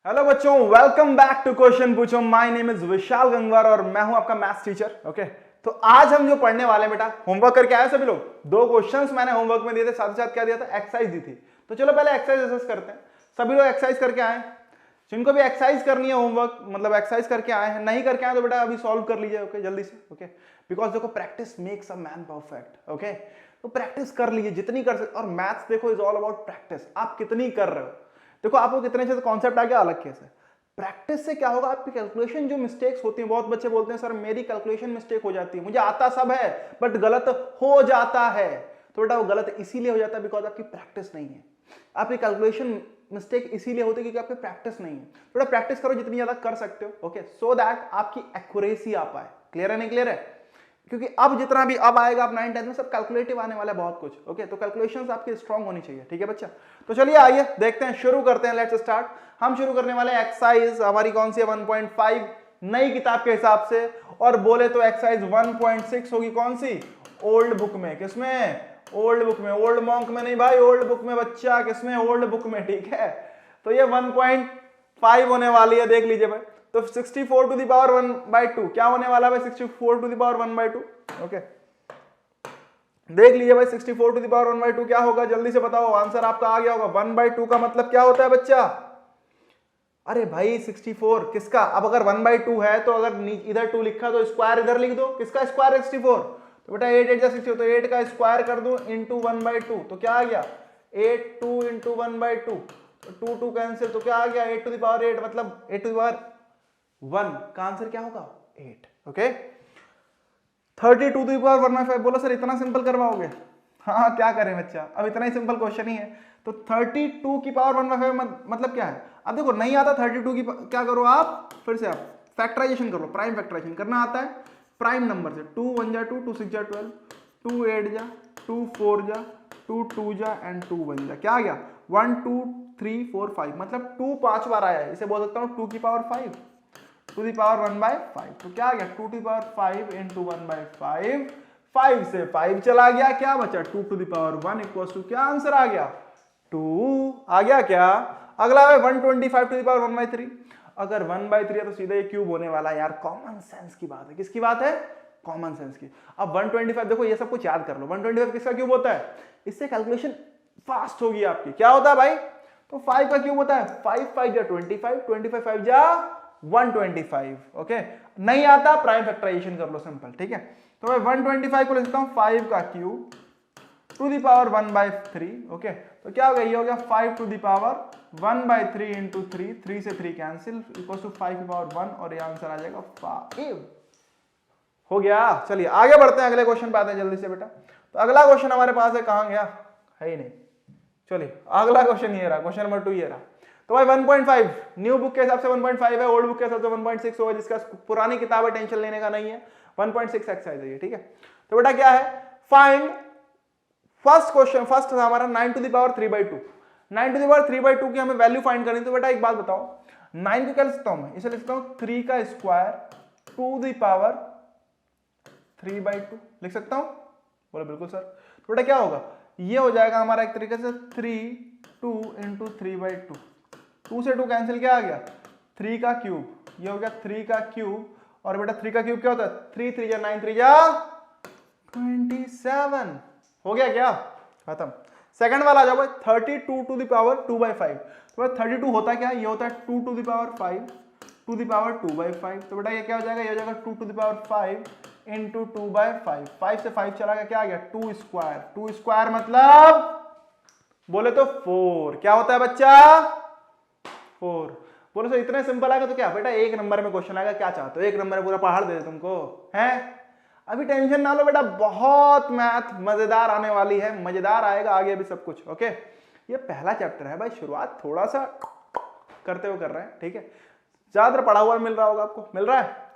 Hello बच्चों, welcome back to question पूछो। My name is विशाल गंगवार और मैं हूं आपका मैथ्स टीचर। ओके, तो आज हम जो पढ़ने वाले हैं, बेटा होमवर्क करके आए सभी लोग। दो क्वेश्चंस मैंने होमवर्क में दिए थे, साथ ही साथ क्या दिया था, एक्सरसाइज दी थी। तो चलो पहले एक्सरसाइज करते हैं। सभी लोग एक्सरसाइज करके आए, जिनको भी एक्सरसाइज करनी है होमवर्क मतलब एक्सरसाइज करके आए हैं, नहीं करके आए तो बेटा अभी सॉल्व कर लीजिए। ओके, जल्दी से। ओके, बिकॉज देखो practice makes a man perfect. Okay, तो प्रैक्टिस कर लीजिए जितनी कर सकते। और मैथ्स देखो इज ऑल अबाउट प्रैक्टिस। आप कितनी कर रहे हो, देखो आपको कितने अच्छे से कॉन्सेप्ट आ गया, अलग कैसे। प्रैक्टिस से क्या होगा, आपकी कैलकुलेशन जो मिस्टेक्स होती हैं, बहुत बच्चे बोलते हैं सर मेरी कैलकुलेशन मिस्टेक हो जाती है, मुझे आता सब है बट गलत हो जाता है। तो बेटा वो गलत इसीलिए हो जाता है बिकॉज आपकी प्रैक्टिस नहीं है। आपकी कैलकुलेशन मिस्टेक इसीलिए होती है क्योंकि आपकी प्रैक्टिस नहीं है। थोड़ा प्रैक्टिस करो जितनी ज्यादा कर सकते हो। ओके, सो दैट आपकी एक्यूरेसी आ पाए। क्लियर है, नहीं क्लियर है? क्योंकि अब जितना भी अब आएगा, अब 9 10 में सब कैलकुलेटिव आने वाला है बहुत कुछ। ओके, तो कैलकुलेशंस आपकी स्ट्रांग होनी चाहिए। ठीक है बच्चा, तो चलिए आइए देखते हैं, शुरू करते हैं। Let's start. हम शुरू करने वाले हैं एक्सरसाइज हमारी कौन सी है, 1.5 नई किताब के हिसाब से। और बोले तो एक्सरसाइज 1.6 होगी कौन सी, ओल्ड बुक में। किसमें, ओल्ड बुक में। ओल्ड मॉन्क में नहीं भाई, ओल्ड बुक में बच्चा। किसमें, ओल्ड बुक में। ठीक है, तो ये 1.5 होने वाली है, देख लीजिए भाई। तो 64 टू द पावर 1/2 क्या होने वाला है भाई, 64 टू द पावर 1/2। ओके, देख लीजिए भाई 64 टू द पावर 1/2 क्या होगा, जल्दी से बताओ। आंसर आपका आ गया होगा। 1/2 का मतलब क्या होता है बच्चा, अरे भाई 64 किसका, अब अगर 1/2 है तो अगर इधर 2 लिखा तो स्क्वायर इधर लिख दो। किसका स्क्वायर, 64। तो बेटा 8 8 64, तो 8 का स्क्वायर कर दूं इंटू 1/2 तो क्या आ गया, 8 2 इंटू 1/2। तो 2 2 कैंसिल, तो क्या आ गया 8 टू द पावर 8, मतलब 8 टू द पावर 1 का आंसर क्या होगा, 8। Okay, 32 to the power 1/5। बोलो सर इतना सिंपल करवाओगे? हाँ, क्या करें बच्चा, अब इतना ही सिंपल क्वेश्चन ही है। तो 32 की पावर 1/5 मतलब क्या है। अब देखो नहीं आता 32 की क्या करो आप, फिर से आप फैक्टराइजेशन कर लो। प्राइम फैक्टराइजेशन करना आता है प्राइम नंबर से। 2 1 जा 2, 2 6 जा 12, 2 8 जा, 2 4 जा, 2 2 जा एंड 2 1 जा। क्या आ गया, 1 2 3 4 5, मतलब 2 5 बार आया है। इसे बोल सकता हूँ 2 की पावर 5 टू दी पावर 1/5। तो क्या आ गया, 2 टू पावर 5 इंटू 1/5। 5 से 5 चला गया, क्या बचा 2 to the power 1 equal to क्या आंसर आ गया, 2 आ गया क्या। अगला है 125 टू दी पावर 1/3। अगर 1/3 है तो सीधा ये क्यूब होने वाला है यार। कॉमन सेंस की बात है। किसकी बात है, कॉमन सेंस की। अब 125 देखो, ये सब कुछ याद कर लो। 125 किसका क्यूब होता है, इससे कैलकुलेशन फास्ट होगी आपकी। क्या होता है भाई, तो 5 का क्यूब होता है 5 5 जा 25, 25 5 जा 125। ओके, नहीं आता प्राइम फैक्टराइजेशन कर लो, सिंपल। ठीक है, तो मैं 125 को लिखता हूं 5 का cube two the power 1/3। Okay, तो क्या हो गया, ये हो गया 5 टू द पावर 1/3 इंटू 3, 3 से 3 कैंसिल इक्वल टू 5 की पावर 1 और ये आंसर आ जाएगा 5। हो गया। चलिए आगे बढ़ते हैं, अगले क्वेश्चन पे आते हैं जल्दी से बेटा। तो अगला क्वेश्चन हमारे पास है, कहां गया, है ही नहीं। चलिए अगला क्वेश्चन ये रहा, क्वेश्चन नंबर 2 ये रहा। तो भाई 1.5 न्यू बुक के हिसाब से 1.5 है, ओल्ड बुक के हिसाब से 1.6 होगा। जिसका पुरानी किताब है टेंशन लेने का नहीं है, 1.6 एक्सरसाइज है ये। ठीक है, तो बेटा क्या है, फाइंड फर्स्ट क्वेश्चन। फर्स्ट था हमारा 9 to the power 3/2। 9 to the power 3/2 की हमें वैल्यू फाइंड करनी। तो बेटा एक बात बताओ, 9 को क्या लिख सकता हूं मैं, इसे लिखता हूं 3 का स्क्वायर टू द पावर 3/2 लिख सकता हूं। बोले बिल्कुल सर। तो बेटा क्या होगा, ये हो जाएगा हमारा एक तरीके से 3 2 इंटू 3/2। 2 से 2 कैंसिल, क्या आ गया 3 का क्यूब। ये हो गया 3 का क्यूब। और बेटा 3 का क्यूब क्या होता है, 3 3 जा 9 3 जा 27। हो गया क्या, खत्म। सेकंड वाला आ जाओ भाई, 32 टू द पावर 2/5। तो 32 होता है क्या, ये होता है 2 to the power 5 to the power 2/5। तो बेटा ये क्या हो जाएगा, ये हो जाएगा 2 टू द पावर 5 इंटू 2/5। 5 से 5 चला गया, क्या आ गया 2 स्क्वायर। 2 स्क्वायर मतलब बोले तो 4। क्या होता है बच्चा, 4। बोलो सर इतने सिंपल आएगा तो क्या बेटा, एक नंबर में क्वेश्चन आएगा। क्या चाहते हो, एक नंबर में पूरा पहाड़ दे दे तुमको, है। अभी टेंशन ना लो बेटा, बहुत मैथ मजेदार आने वाली है, मजेदार आएगा आगे भी सब कुछ। ओके, ये पहला चैप्टर है भाई, शुरुआत थोड़ा सा करते हुए कर रहे हैं। ठीक है, ज्यादा पढ़ा हुआ मिल रहा होगा आपको, मिल रहा है।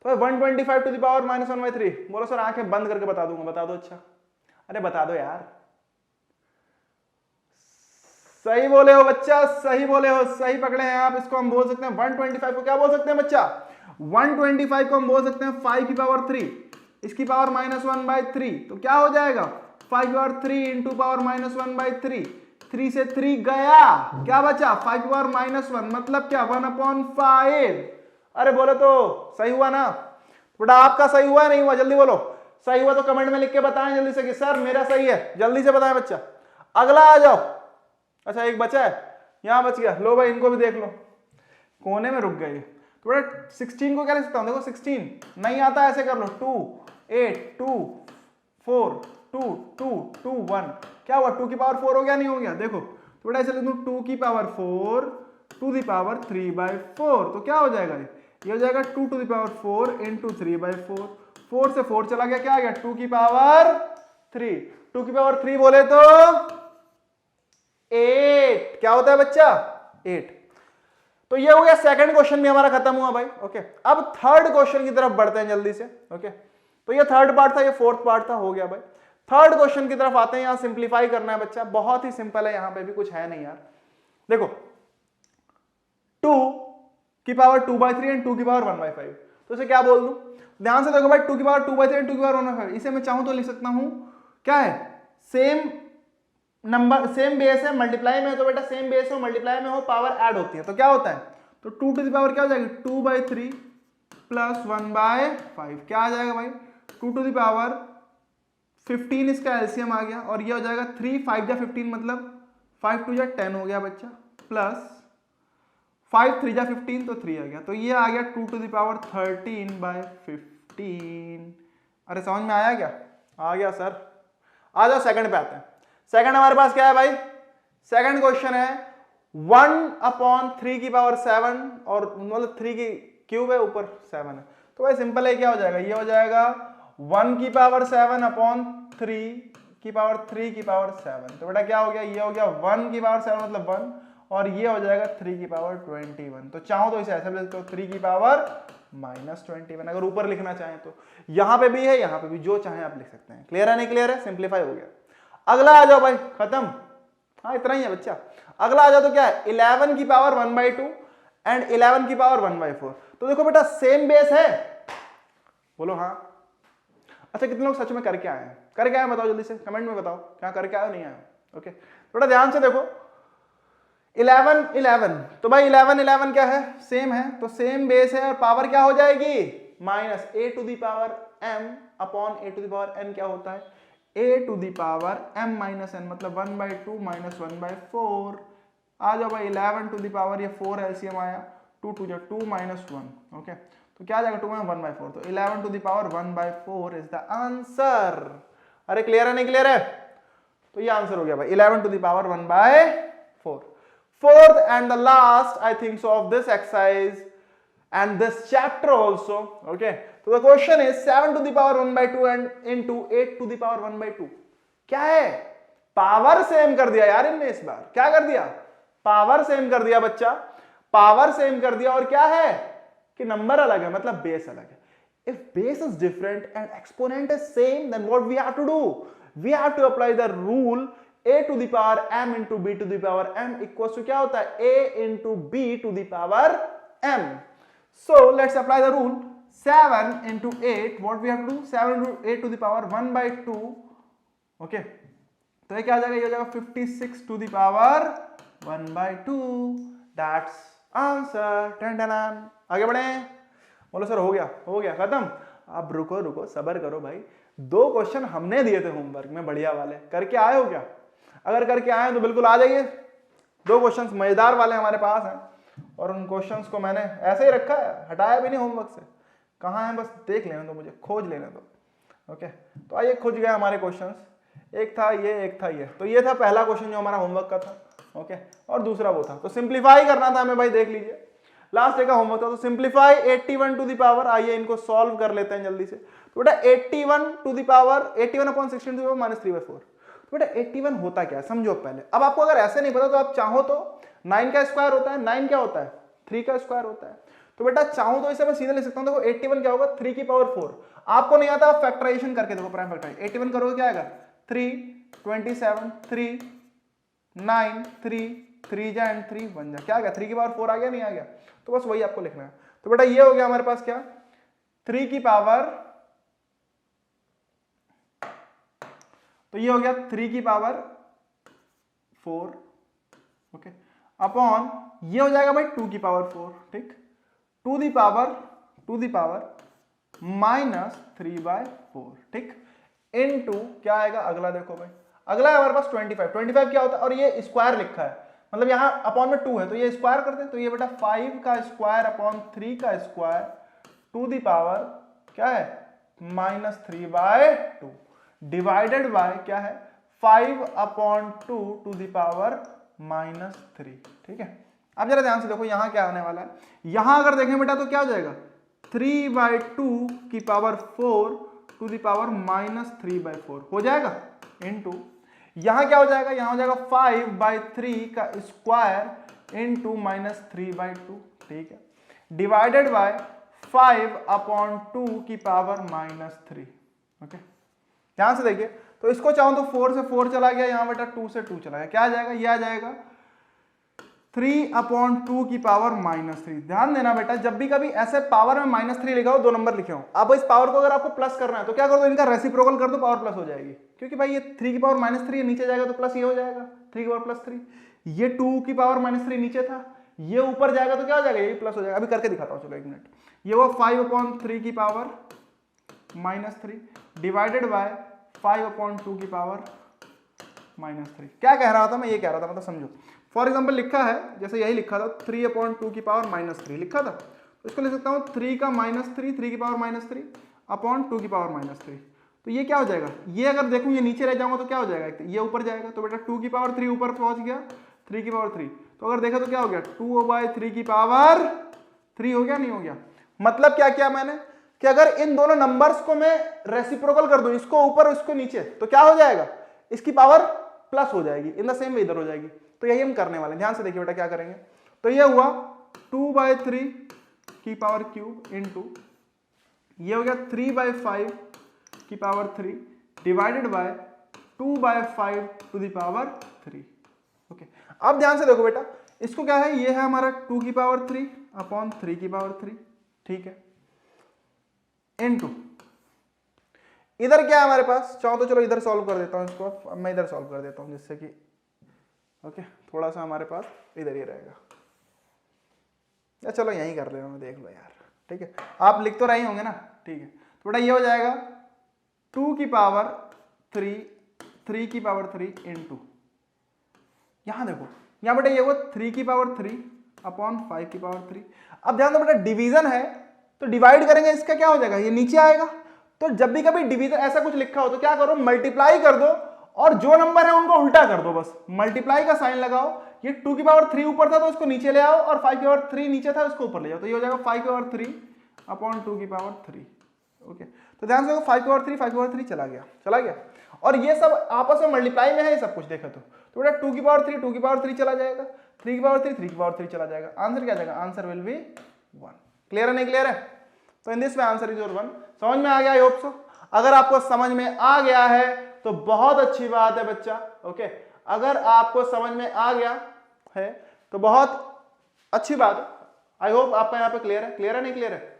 तो 125 टू द पावर -1/3। बोलो सर आंखें बंद करके बता दूंगा, बता दो। अच्छा, अरे बता दो यार। सही बोले हो बच्चा, सही बोले हो, सही पकड़े हैं आप। इसको हम बोल सकते हैं 125 को क्या बोल सकते हैं बच्चा, 125 को हम बोल सकते हैं 5 की पावर 3, इसकी पावर -1/3। तो क्या हो जाएगा 5 की पावर 3 इंटू पावर -1/3 3 से 3 गया, क्या बचा 5 पावर -1 मतलब क्या 1/5। अरे बोलो तो सही हुआ ना बेटा? आपका सही हुआ नहीं हुआ? जल्दी बोलो, सही हुआ तो कमेंट में लिख के बताएं जल्दी से कि सर मेरा सही है, जल्दी से बताएं बच्चा। अगला आ जाओ। अच्छा एक बचा है, यहां बच गया, लो भाई इनको भी देख लो, कोने में रुक गए। तो बेटा 16 को क्या लिख सकता हूं? देखो 16 नहीं आता, ऐसे कर लो 2 8 2 4 2 2 2 1, क्या हुआ 2 की पावर 4 हो गया नहीं हो गया? देखो तो बेटा ऐसे लिख दूं 2 की पावर 4 टू द पावर 3/4, तो क्या हो जाएगा ये हो जाएगा 2 टू द पावर 4 इंटू 3/4, 4 से 4 चला गया, क्या आ गया 2 की पावर 3, 2 की पावर 3 बोले तो 8, क्या होता है बच्चा 8। तो ये हो गया सेकंड क्वेश्चन भी हमारा खत्म हुआ भाई। ओके अब थर्ड क्वेश्चन की तरफ बढ़ते हैं जल्दी से। ओके तो ये थर्ड पार्ट था, ये फोर्थ पार्ट था, हो गया भाई। थर्ड क्वेश्चन की तरफ आते हैं, यहां सिंप्लीफाई करना है बच्चा, बहुत ही सिंपल है, यहां पे भी कुछ है नहीं यार। देखो 2 की पावर 2/3 एंड 2 की पावर 1/5, तो इसे क्या बोल दूं? ध्यान से देखो भाई 2 की पावर 2/3 एंड 2 की पावर 1/5, इसे मैं चाहूं तो लिख सकता हूं क्या है, सेम नंबर सेम बेस है, मल्टीप्लाई में तो बेटा सेम बेस हो, मल्टीप्लाई में हो, पावर ऐड होती है, तो क्या होता है? तो 2 टू द पावर क्या हो जाएगी 2/3 प्लस 1/5, क्या आ जाएगा भाई 2 टू द पावर 15, इसका एलसीएम आ गया, और ये हो जाएगा 3 5 जा 15 मतलब 5 2 जा 10 हो गया बच्चा, प्लस 5 3 जा 15 तो 3 आ गया, तो ये आ गया 2 टू द पावर 13/15। अरे समझ में आया क्या? आ गया सर। आ जाओ सेकंड पे आते हैं। सेकंड हमारे पास क्या है भाई? सेकंड क्वेश्चन है 1/3 की पावर 7, और मतलब 3 की क्यूब है, ऊपर 7 है, तो भाई सिंपल है, क्या हो जाएगा? ये हो जाएगा 1 की पावर 7/3 की पावर 3 की पावर 7, तो बेटा क्या हो गया? ये हो गया 1 की पावर 7 मतलब 1, और ये हो जाएगा 3 की पावर 21, तो चाहो तो इसे ऐसे लिख दो 3 की पावर -21, अगर ऊपर लिखना चाहें तो। यहां पे भी है, यहां पे भी, जो चाहे आप लिख सकते हैं। क्लियर है नहीं क्लियर है? सिंप्लीफाई हो गया। अगला आ जाओ भाई, खत्म। हाँ इतना ही है बच्चा। अगला आ जाओ तो क्या है 11 की पावर 1/2 एंड 11 की पावर 1/4, तो देखो बेटा सेम बेस है, बोलो हाँ। अच्छा कितने लोग सच में करके आए हैं? करके आए बताओ जल्दी से, कमेंट में बताओ क्या करके आए नहीं आए। ओके बेटा ध्यान से देखो 11 11, तो भाई 11 11 क्या है? सेम है, तो सेम बेस है, और पावर क्या हो जाएगी minus a to the power m upon a to the power n, क्या होता है a to the power m minus n मतलब 1/2 माइनस 1/4। आ जाओ भाई 11 टू दी पावर, ये 4 एलसीएम आया, 2 2 2 माइनस 1, ओके तो क्या आ जाएगा 2 में 1/4, तो 11 to the power 1/4 is the answer. अरे क्लियर है नहीं क्लियर है? तो ये आंसर हो गया भाई 11 to the power 1/4। Fourth and the last I think so of this exercise and this chapter also, okay, so the question is 7 to the power 1/2 and into 8 to the power 1/2, क्या है? Power same कर दिया यार इनने, इस बार क्या कर दिया? पावर सेम कर दिया बच्चा, पावर सेम कर दिया, और क्या है कि नंबर अलग है, मतलब बेस अलग है। If base is different and exponent is same, then what we have to do? We have to apply the rule a to the power m into b to the power m equals to क्या होता है a into b to the power m. So let's apply the rule 7 into 8, what we have to do 7 into 8 to the power 1/2, okay, तो ये क्या आ जाएगा? ये हो जाएगा 56 to the power 1/2, that's answer। Ton आगे बढ़े, बोलो सर हो गया खत्म। अब रुको रुको सबर करो भाई, 2 क्वेश्चन हमने दिए थे होमवर्क में बढ़िया वाले, करके आए हो क्या? अगर करके आए तो बिल्कुल आ जाइए, 2 क्वेश्चंस मजेदार वाले हमारे पास हैं, और उन क्वेश्चंस को मैंने ऐसे ही रखा है, हटाया भी नहीं होमवर्क से। कहाँ है बस देख लेने दो मुझे, खोज लेने दो। ओके तो आइए खोज गए हमारे क्वेश्चंस, एक था ये, एक था ये, तो ये था पहला क्वेश्चन जो हमारा होमवर्क का था। ओके और दूसरा वो था, तो सिंप्लीफाई करना था हमें भाई, देख लीजिए लास्ट डे का होमवर्क था। तो सिंप्लीफाई 81 टू द पावर, आइए इनको सॉल्व कर लेते हैं जल्दी से। तो बेटा 81 to the power 81/16 to the power -3/4, तो बेटा 81 होता क्या है समझो पहले। अब आपको अगर ऐसे नहीं पता तो आप चाहो तो 9 का स्क्वायर होता है, 9 क्या होता है 3 का स्क्वायर होता है, तो बेटा चाहूं तो इसे मैं सीधे लिख सकता हूं, देखो 81 क्या होगा 3 की पावर 4। आपको नहीं आता आप फैक्टराइजेशन करके देखो, प्राइम फैक्टराइजेशन 81 करोगे क्या आएगा 3 27 3 9 3 3 जा एंड 3 1 जा, क्या आ गया 3 की पावर 4 आ गया नहीं आ गया, तो बस वही आपको लिखना है। तो बेटा ये हो गया हमारे पास क्या 3 की पावर, तो ये हो गया 3 की पावर 4, ओके, अपॉन ये हो जाएगा भाई 2 की पावर 4, ठीक, टू दी पावर -3/4, ठीक, इनटू क्या आएगा अगला, देखो भाई अगला है हमारे पास 25 क्या होता है, और ये स्क्वायर लिखा है, मतलब यहाँ अपॉन में 2 है तो ये स्क्वायर करते हैं, तो ये बेटा 5 का स्क्वायर अपॉन 3 का स्क्वायर टू दी पावर क्या है -3/2 डिवाइडेड बाय क्या है 5/2 टू दी पावर -3, ठीक है। अब जरा ध्यान से देखो यहाँ क्या आने वाला है, यहां अगर देखें बेटा तो क्या हो जाएगा 3/2 की पावर 4 टू दी पावर -3/4 हो जाएगा, इनटू यहां क्या हो जाएगा, यहां हो जाएगा 5/3 का स्क्वायर इनटू -3/2, ठीक है, डिवाइडेड बाय 5/2 की पावर -3, ओके। ध्यान से देखिए, तो इसको चाहो तो 4 से 4 चला गया, यहां बेटा 2 से 2 चला गया, क्या आ जाएगा, ये आ जाएगा 3/2 की पावर -3। ध्यान देना बेटा, जब भी कभी ऐसे पावर में -3 लिखा हो, 2 नंबर लिखे हो, अब इस पावर को अगर आपको प्लस करना है तो क्या कर दो, इनका रेसिप्रोकल कर दो, पावर प्लस हो जाएगी, क्योंकि भाई ये 3 की पावर -3 नीचे जाएगा तो प्लस ये हो जाएगा 3 की पावर +3, ये 2 की पावर -3 नीचे था, ये ऊपर जाएगा तो क्या हो जाएगा, ये प्लस हो जाएगा। अभी करके दिखाता हूं, चलो 1 मिनट, ये वो 5/3 की पावर -3 डिवाइडेड बाय 5/2 की पावर -3। क्या कह रहा था मैं, ये कह रहा था, मतलब समझो, फॉर एग्जाम्पल लिखा है, जैसे यही लिखा था 3/2 की पावर -3 लिखा था, तो इसको लिख सकता हूँ 3 का -3 3 की पावर -3 अपॉन 2 की पावर -3, तो ये क्या हो जाएगा, ये अगर देखूँ ये नीचे रह जाऊंगा तो क्या हो जाएगा, ये ऊपर जाएगा, तो बेटा 2 की पावर 3 ऊपर पहुंच गया, 3 की पावर 3, तो अगर देखा तो क्या हो गया 2/3 की पावर 3 हो गया, नहीं हो गया। मतलब क्या किया मैंने कि अगर इन दोनों नंबर्स को मैं रेसिप्रोकल कर दूं, इसको ऊपर और इसको नीचे, तो क्या हो जाएगा, इसकी पावर प्लस हो जाएगी, इन द सेम वे इधर हो जाएगी, तो यही हम करने वाले हैं। ध्यान से देखिए बेटा क्या करेंगे, तो ये हुआ 2/3 की पावर क्यूब इनटू ये हो गया 3/5 की power 3 divided by 2/5 to the power 3, okay. अब ध्यान से देखो बेटा, इसको क्या है, ये है हमारा 2 की पावर 3 अपॉन 3 की पावर 3, ठीक है, इनटू इधर क्या है हमारे पास, चाहो तो चलो इधर सॉल्व कर देता हूं इसको, अब मैं इधर सॉल्व कर देता हूं जिससे कि ओके थोड़ा सा हमारे पास इधर ही रहेगा, या चलो यहीं कर लेना, देख लो यार, ठीक है, आप लिख तो रहे होंगे ना, ठीक है। तो बेटा ये हो जाएगा 2 की पावर 3 3 की पावर 3 इनटू यहां देखो, यहां बेटा ये हुआ 3 की पावर 3 अपॉन 5 की पावर 3। अब ध्यान दो बेटा, डिवीजन है तो डिवाइड करेंगे, इसका क्या हो जाएगा, ये नीचे आएगा, तो जब भी कभी डिवीजन ऐसा कुछ लिखा हो तो क्या करो, मल्टीप्लाई कर दो और जो नंबर है उनको उल्टा कर दो, बस मल्टीप्लाई का साइन लगाओ, ये 2 की पावर 3 ऊपर था तो इसको नीचे ले आओ, और 5 की पावर 3 नीचे था उसको ऊपर ले जाओ, तो ये हो जाएगा 5 की पावर 3 अपॉन 2 की पावर 3, ओके। तो ध्यान से 5 की पावर 3 5 की पावर 3 चला गया, और ये सब आपस में मल्टीप्लाई में है, सब कुछ देखा तो बेटा 2 की पावर 3 2 की पावर 3 चला जाएगा, 3 की पावर 3 3 की पावर 3 चला जाएगा, आंसर क्या जाएगा, आंसर विल बी 1। क्लियर है, नहीं क्लियर है, तो in this way answer is your 1। समझ में आ गया, आई होप सो। अगर आपको समझ में आ गया है तो बहुत अच्छी बात है बच्चा, ओके। अगर आपको समझ में आ गया है तो बहुत अच्छी बात है, आई होप आपका यहाँ पे क्लियर है, नहीं क्लियर है,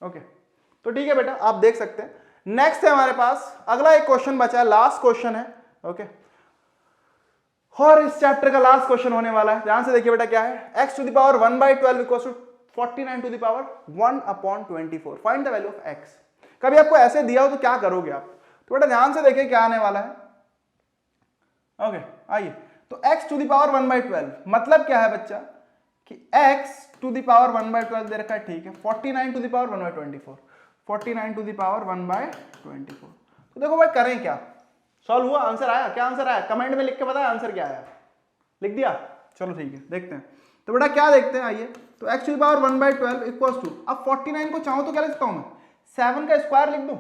ओके। तो ठीक है बेटा, आप देख सकते हैं। नेक्स्ट है हमारे पास अगला एक क्वेश्चन बचा है, लास्ट क्वेश्चन है, ओके, और इस चैप्टर का लास्ट क्वेश्चन होने वाला है। ध्यान से देखिए बेटा क्या है, x to the power 1/12 equals to 49 to the power 1/24, find the value of x। कभी आपको ऐसे दिया हो तो क्या करोगे आप, तो बेटा ध्यान से देखिए क्या आने वाला है, ओके। आइए, तो x टू द पावर 1/12 मतलब क्या है बच्चा कि x टू द पावर 1/12 दे रखा है, ठीक है, 49 to the power 1/24, 49 to the power 1/24। तो देखो भाई करें क्या, सॉल्व हुआ, आंसर आया, क्या आंसर आया, कमेंट में लिख के बताया आंसर क्या आया, लिख दिया, चलो ठीक है, देखते हैं। तो बेटा क्या देखते हैं, आइए, तो x to the power 1/12 equals to, अब 49 को चाहूं तो क्या लिख सकता हूं मैं, 7 का स्क्वायर लिख दूं,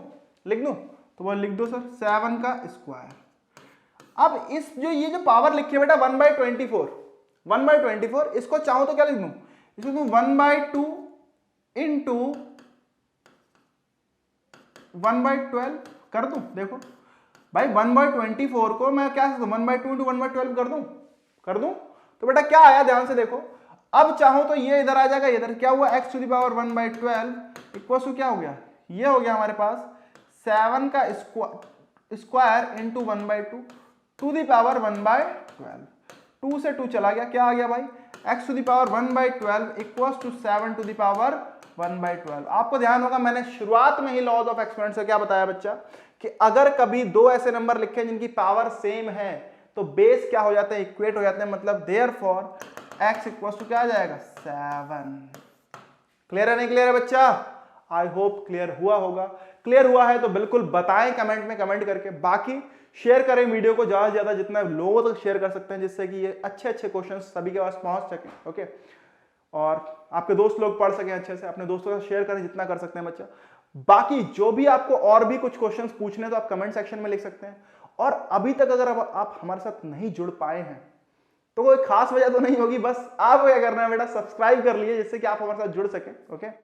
तो वो लिख दो सर 7 का स्क्वायर। अब इस ये जो पावर लिखी है बेटा 1/24, इसको चाहूं तो क्या लिख दूं, इसको दूं 1/2 इंटू 1/12 कर दूं। देखो भाई 1/24 को मैं क्या 1/2 इंटू 1/12 कर दूं, तो बेटा क्या आया, ध्यान से देखो। अब चाहो तो ये इधर आ जाएगा, इधर क्या हुआ, x to the power 1/12 equals to क्या हो गया, ये हो गया हमारे पास 7 का square into 1/2 to the power 1/12। 2 से 2 चला गया, क्या आ गया भाई, x to the power 1/12 equals to 7 to the power 1/12। आपको ध्यान होगा मैंने शुरुआत में ही लॉज ऑफ एक्सपोनेंट से क्या बताया बच्चा, कि अगर कभी दो ऐसे नंबर लिखे जिनकी पावर सेम है तो बेस क्या हो जाते हैं, इक्वेट हो जाते हैं, मतलब देयरफॉर x इक्वल्स टू क्या आ जाएगा 7। क्लियर है नहीं क्लियर है बच्चा? आई होप क्लियर हुआ होगा। क्लियर हुआ है तो बिल्कुल बताएं कमेंट में, कमेंट करके। बाकी शेयर करें वीडियो को ज्यादा से ज्यादा, जितना लोगों तक शेयर कर सकते हैं, जिससे कि ये अच्छे अच्छे क्वेश्चन सभी के पास पहुंच सके। ओके, और आपके दोस्त लोग पढ़ सकें अच्छे से। अपने दोस्तों से शेयर करें जितना कर सकते हैं बच्चा। बाकी जो भी आपको और भी कुछ क्वेश्चंस पूछने तो आप कमेंट सेक्शन में लिख सकते हैं। और अभी तक अगर आप हमारे साथ नहीं जुड़ पाए हैं तो कोई खास वजह तो नहीं होगी, बस आपको क्या करना है बेटा, सब्सक्राइब कर लीजिए जिससे कि आप हमारे साथ जुड़ सके। ओके।